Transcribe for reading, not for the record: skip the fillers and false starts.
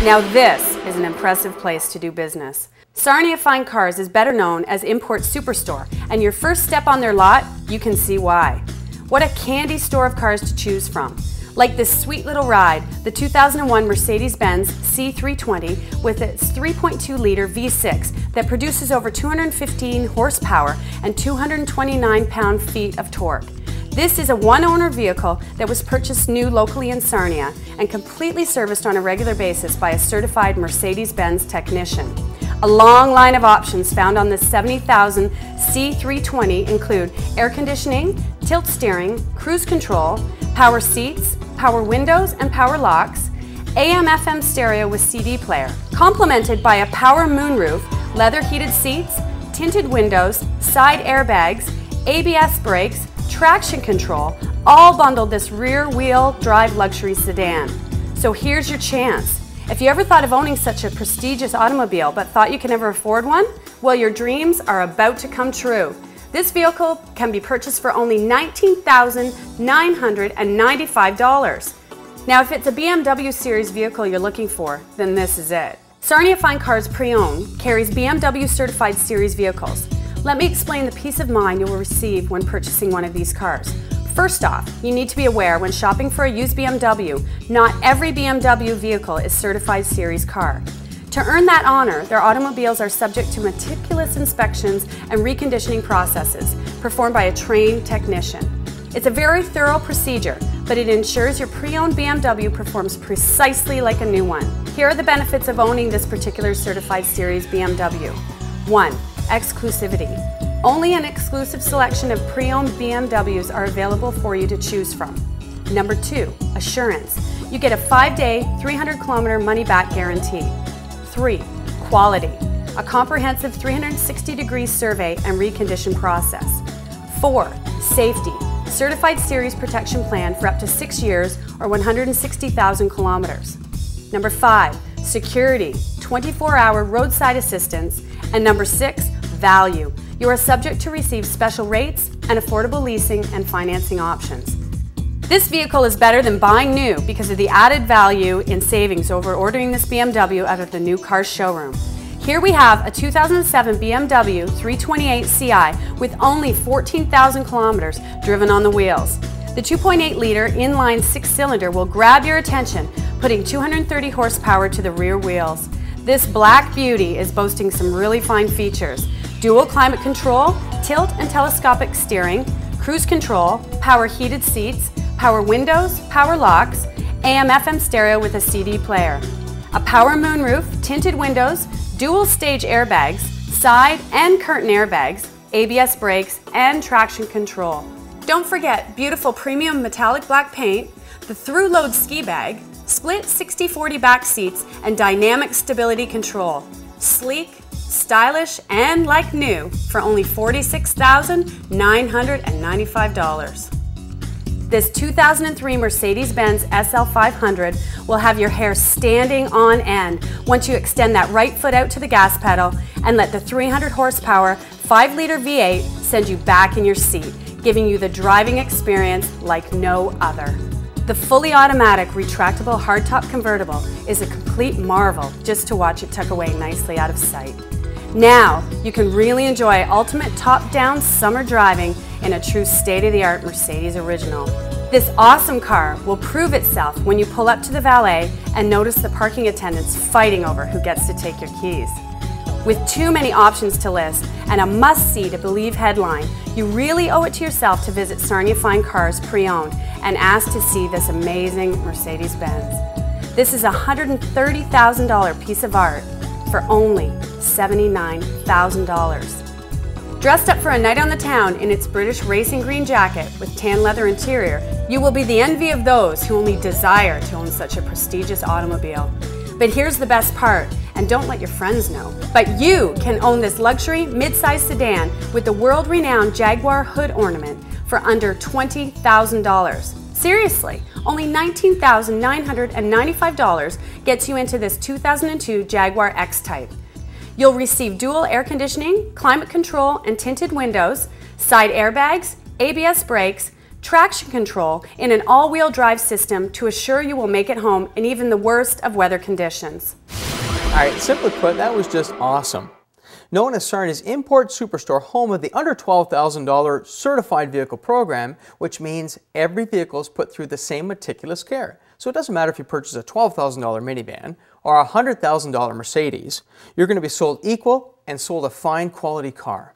Now this is an impressive place to do business. Sarnia Fine Cars is better known as Import Superstore, and your first step on their lot, you can see why. What a candy store of cars to choose from. Like this sweet little ride, the 2001 Mercedes-Benz C320 with its 3.2-liter V6 that produces over 215 horsepower and 229 pound-feet of torque. This is a one-owner vehicle that was purchased new locally in Sarnia and completely serviced on a regular basis by a certified Mercedes-Benz technician. A long line of options found on this $70,000 C320 include air conditioning, tilt steering, cruise control, power seats, power windows and power locks, AM/FM stereo with CD player, complemented by a power moonroof, leather heated seats, tinted windows, side airbags, ABS brakes, traction control, all bundled this rear-wheel drive luxury sedan. So here's your chance. If you ever thought of owning such a prestigious automobile but thought you could never afford one, well, your dreams are about to come true. This vehicle can be purchased for only $19,995. Now, if it's a BMW series vehicle you're looking for, then this is it. Sarnia Fine Cars Pre-Owned carries BMW certified series vehicles. Let me explain the peace of mind you will receive when purchasing one of these cars. First off, you need to be aware when shopping for a used BMW, not every BMW vehicle is certified series car. To earn that honor, their automobiles are subject to meticulous inspections and reconditioning processes performed by a trained technician. It's a very thorough procedure, but it ensures your pre-owned BMW performs precisely like a new one. Here are the benefits of owning this particular certified series BMW. 1. Exclusivity. Only an exclusive selection of pre-owned BMWs are available for you to choose from. Number 2. Assurance. You get a 5-day, 300-kilometer money-back guarantee. 3. Quality. A comprehensive 360-degree survey and recondition process. 4. Safety. Certified series protection plan for up to 6 years or 160,000 kilometers. Number 5. Security. 24-hour roadside assistance. And number 6. Value. You are subject to receive special rates and affordable leasing and financing options. This vehicle is better than buying new because of the added value in savings over ordering this BMW out of the new car showroom. Here we have a 2007 BMW 328 Ci with only 14,000 kilometers driven on the wheels. The 2.8-liter inline 6-cylinder will grab your attention, putting 230 horsepower to the rear wheels. This black beauty is boasting some really fine features: dual climate control, tilt and telescopic steering, cruise control, power heated seats, power windows, power locks, AM/FM stereo with a CD player, a power moonroof, tinted windows, dual stage airbags, side and curtain airbags, ABS brakes, and traction control. Don't forget beautiful premium metallic black paint, the through-load ski bag, split 60/40 back seats, and dynamic stability control. Sleek, stylish, and like new for only $46,995. This 2003 Mercedes-Benz SL500 will have your hair standing on end once you extend that right foot out to the gas pedal and let the 300 horsepower 5-liter V8 send you back in your seat, giving you the driving experience like no other. The fully automatic retractable hardtop convertible is a complete marvel just to watch it tuck away nicely out of sight. Now you can really enjoy ultimate top-down summer driving in a true state-of-the-art Mercedes original. This awesome car will prove itself when you pull up to the valet and notice the parking attendants fighting over who gets to take your keys. With too many options to list and a must-see to believe headline, you really owe it to yourself to visit Sarnia Fine Cars Pre-Owned and ask to see this amazing Mercedes-Benz. This is a $130,000 piece of art for only $79,000. Dressed up for a night on the town in its British racing green jacket with tan leather interior, you will be the envy of those who only desire to own such a prestigious automobile. But here's the best part, and don't let your friends know, but you can own this luxury mid-size sedan with the world-renowned Jaguar hood ornament for under $20,000. Seriously, only $19,995 gets you into this 2002 Jaguar X-Type. You'll receive dual air conditioning, climate control and tinted windows, side airbags, ABS brakes, traction control, and an all-wheel drive system to assure you will make it home in even the worst of weather conditions. Alright, simply put, that was just awesome. Known as Sarnia's Import Superstore, home of the under $12,000 certified vehicle program, which means every vehicle is put through the same meticulous care. So it doesn't matter if you purchase a $12,000 minivan or a $100,000 Mercedes, you're going to be sold equal and sold a fine quality car.